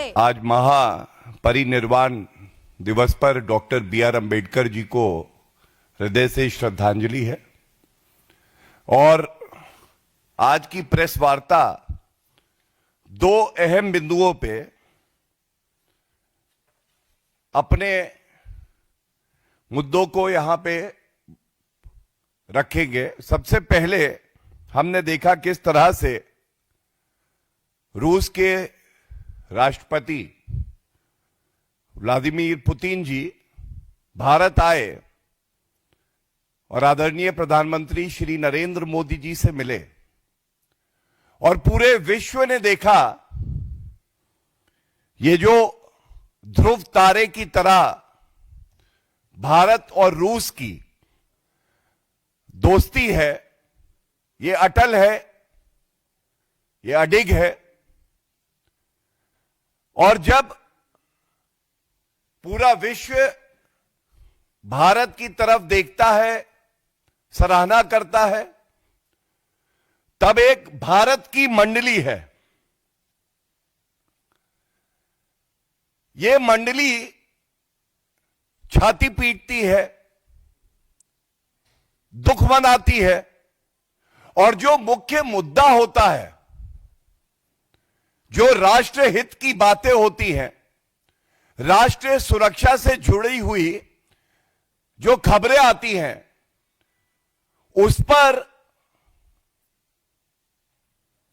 है। आज महापरिनिर्वाण दिवस पर डॉक्टर बी.आर. अंबेडकर जी को हृदय से श्रद्धांजलि है और आज की प्रेस वार्ता दो अहम बिंदुओं पे अपने मुद्दों को यहां पे रखेंगे। सबसे पहले हमने देखा किस तरह से रूस के राष्ट्रपति व्लादिमीर पुतिन जी भारत आए और आदरणीय प्रधानमंत्री श्री नरेंद्र मोदी जी से मिले और पूरे विश्व ने देखा ये जो ध्रुव तारे की तरह भारत और रूस की दोस्ती है, ये अटल है, ये अडिग है। और जब पूरा विश्व भारत की तरफ देखता है, सराहना करता है, तब एक भारत की मंडली है। ये मंडली छाती पीटती है, दुख मनाती है और जो मुख्य मुद्दा होता है, जो राष्ट्र हित की बातें होती हैं, राष्ट्रीय सुरक्षा से जुड़ी हुई जो खबरें आती हैं, उस पर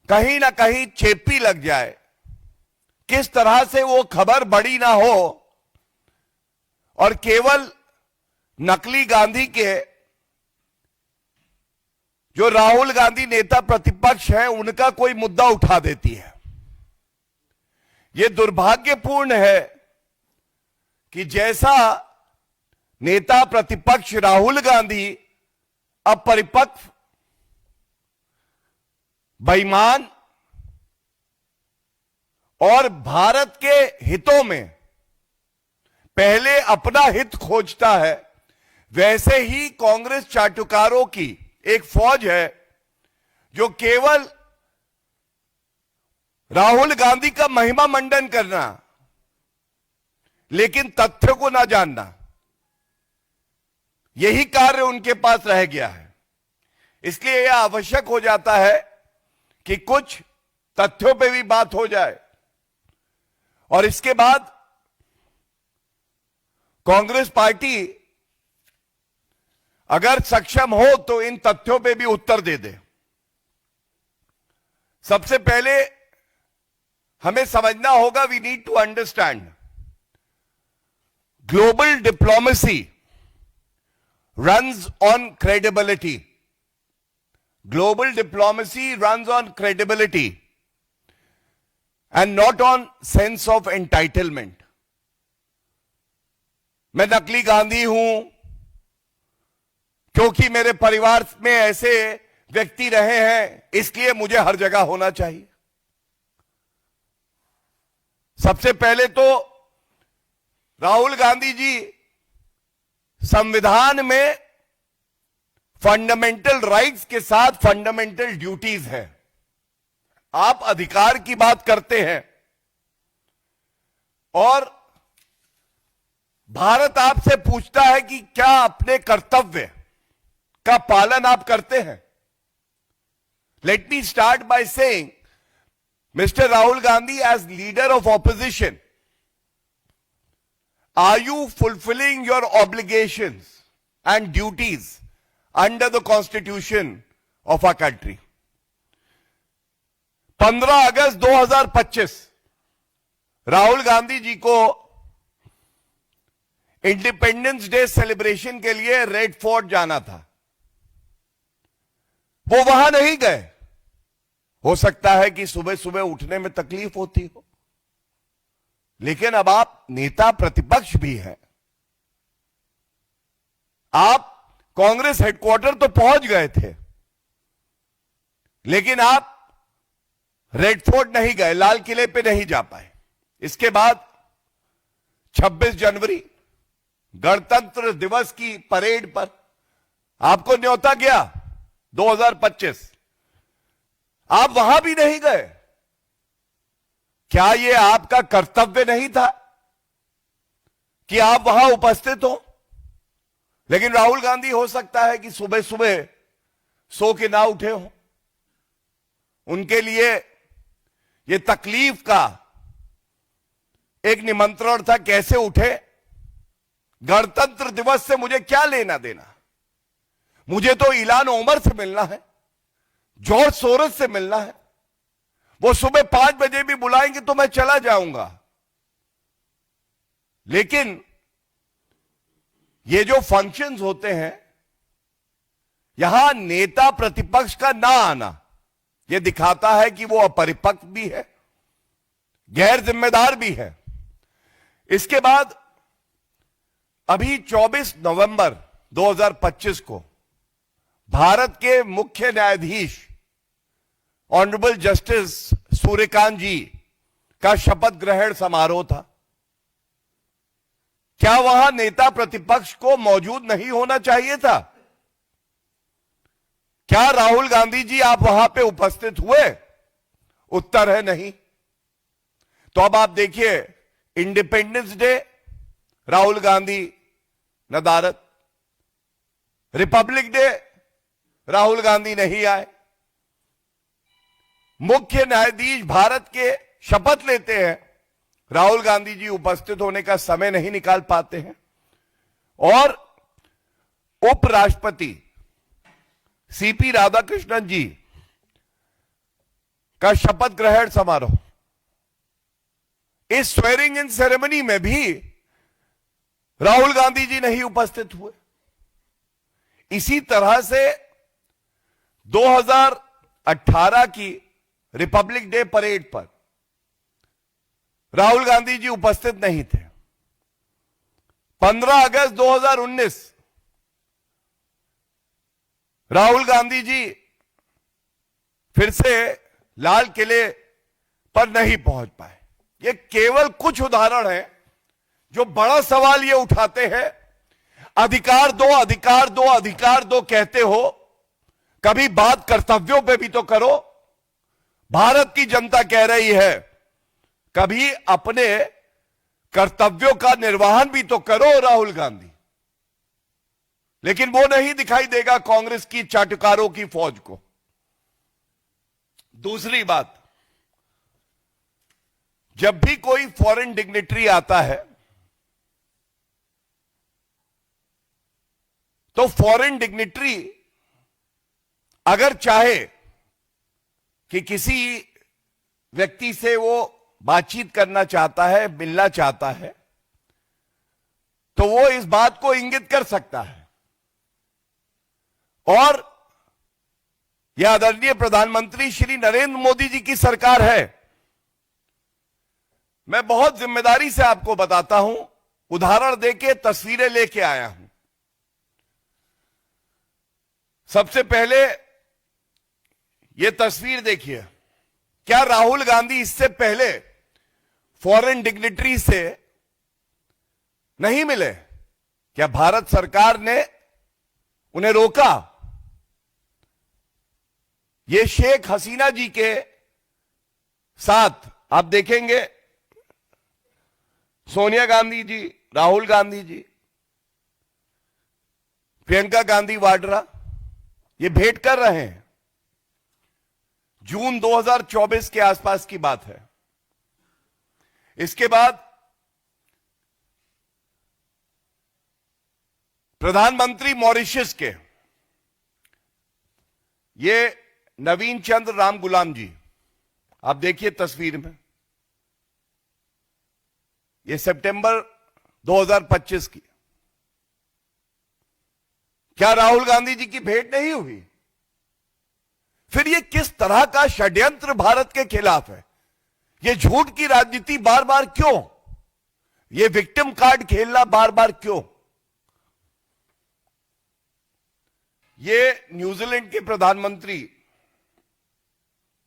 कहीं ना कहीं चेपी लग जाए, किस तरह से वो खबर बड़ी ना हो और केवल नकली गांधी के जो राहुल गांधी नेता प्रतिपक्ष हैं उनका कोई मुद्दा उठा देती है। यह दुर्भाग्यपूर्ण है कि जैसा नेता प्रतिपक्ष राहुल गांधी अपरिपक्व, बेईमान और भारत के हितों में पहले अपना हित खोजता है, वैसे ही कांग्रेस चाटुकारों की एक फौज है जो केवल राहुल गांधी का महिमा मंडन करना लेकिन तथ्य को ना जानना, यही कार्य उनके पास रह गया है। इसलिए यह आवश्यक हो जाता है कि कुछ तथ्यों पे भी बात हो जाए और इसके बाद कांग्रेस पार्टी अगर सक्षम हो तो इन तथ्यों पे भी उत्तर दे दे। सबसे पहले हमें समझना होगा, we need to understand global diplomacy runs on credibility. Global diplomacy runs on credibility and not on sense of entitlement. मैं नकली गांधी हूं क्योंकि मेरे परिवार में ऐसे व्यक्ति रहे हैं, इसलिए मुझे हर जगह होना चाहिए। सबसे पहले तो राहुल गांधी जी संविधान में फंडामेंटल राइट्स के साथ फंडामेंटल ड्यूटीज है। आप अधिकार की बात करते हैं और भारत आपसे पूछता है कि क्या अपने कर्तव्य का पालन आप करते हैं। Let me start by saying, mister Rahul Gandhi, as leader of opposition, are you fulfilling your obligations and duties under the constitution of our country? 15 अगस्त 2025 राहुल गांधी जी को इंडिपेंडेंस डे सेलिब्रेशन के लिए रेड फोर्ट जाना था। वो वहां नहीं गए। हो सकता है कि सुबह सुबह उठने में तकलीफ होती हो, लेकिन अब आप नेता प्रतिपक्ष भी हैं। आप कांग्रेस हेडक्वार्टर तो पहुंच गए थे, लेकिन आप रेड फोर्ट नहीं गए, लाल किले पे नहीं जा पाए। इसके बाद 26 जनवरी गणतंत्र दिवस की परेड पर आपको न्योता गया 2025, आप वहां भी नहीं गए। क्या यह आपका कर्तव्य नहीं था कि आप वहां उपस्थित हो? लेकिन राहुल गांधी हो सकता है कि सुबह सुबह सो के ना उठे हो, उनके लिए यह तकलीफ का एक निमंत्रण था। कैसे उठे? गणतंत्र दिवस से मुझे क्या लेना देना, मुझे तो इलान ओमर से मिलना है, जॉर्ज सोरस से मिलना है। वो सुबह 5 बजे भी बुलाएंगे तो मैं चला जाऊंगा। लेकिन ये जो फंक्शंस होते हैं, यहां नेता प्रतिपक्ष का ना आना, यह दिखाता है कि वो अपरिपक्व भी है, गैर जिम्मेदार भी है। इसके बाद अभी 24 नवंबर 2025 को भारत के मुख्य न्यायाधीश ऑनरेबल जस्टिस सूर्यकांत जी का शपथ ग्रहण समारोह था। क्या वहां नेता प्रतिपक्ष को मौजूद नहीं होना चाहिए था? क्या राहुल गांधी जी आप वहां पे उपस्थित हुए? उत्तर है नहीं। तो अब आप देखिए, इंडिपेंडेंस डे राहुल गांधी नदारद, रिपब्लिक डे राहुल गांधी नहीं आए, मुख्य न्यायाधीश भारत के शपथ लेते हैं, राहुल गांधी जी उपस्थित होने का समय नहीं निकाल पाते हैं। और उपराष्ट्रपति सीपी राधाकृष्णन जी का शपथ ग्रहण समारोह, इस स्वेरिंग इन सेरेमनी में भी राहुल गांधी जी नहीं उपस्थित हुए। इसी तरह से 2018 की रिपब्लिक डे परेड पर राहुल गांधी जी उपस्थित नहीं थे। 15 अगस्त 2019 राहुल गांधी जी फिर से लाल किले पर नहीं पहुंच पाए। ये केवल कुछ उदाहरण हैं जो बड़ा सवाल ये उठाते हैं, अधिकार दो, अधिकार दो, अधिकार दो कहते हो, कभी बात कर्तव्यों पे भी तो करो। भारत की जनता कह रही है, कभी अपने कर्तव्यों का निर्वहन भी तो करो राहुल गांधी। लेकिन वो नहीं दिखाई देगा कांग्रेस की चाटुकारों की फौज को। दूसरी बात, जब भी कोई फॉरेन डिग्नेटरी आता है तो फॉरेन डिग्नेटरी अगर चाहे कि किसी व्यक्ति से वो बातचीत करना चाहता है, मिलना चाहता है, तो वो इस बात को इंगित कर सकता है। और यह आदरणीय प्रधानमंत्री श्री नरेंद्र मोदी जी की सरकार है। मैं बहुत जिम्मेदारी से आपको बताता हूं, उदाहरण देके तस्वीरें लेके आया हूं। सबसे पहले यह तस्वीर देखिए। क्या राहुल गांधी इससे पहले फॉरेन डिग्नेटरी से नहीं मिले? क्या भारत सरकार ने उन्हें रोका? ये शेख हसीना जी के साथ आप देखेंगे, सोनिया गांधी जी, राहुल गांधी जी, प्रियंका गांधी वाड्रा, ये भेंट कर रहे हैं। जून 2024 के आसपास की बात है। इसके बाद प्रधानमंत्री मॉरिशस के ये नवीन चंद्र राम गुलाम जी, आप देखिए तस्वीर में, ये सितंबर 2025 की। क्या राहुल गांधी जी की भेंट नहीं हुई? फिर ये किस तरह का षड्यंत्र भारत के खिलाफ है? ये झूठ की राजनीति बार बार क्यों? ये विक्टिम कार्ड खेलना बार बार क्यों? ये न्यूजीलैंड के प्रधानमंत्री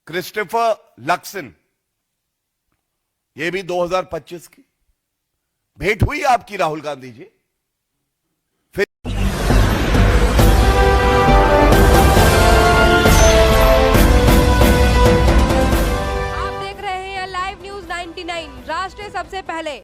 क्रिस्टोफर लक्सन, ये भी 2025 की भेंट हुई आपकी राहुल गांधी जी? आप देख रहे हैं लाइव न्यूज 9 99 राष्ट्र सबसे पहले।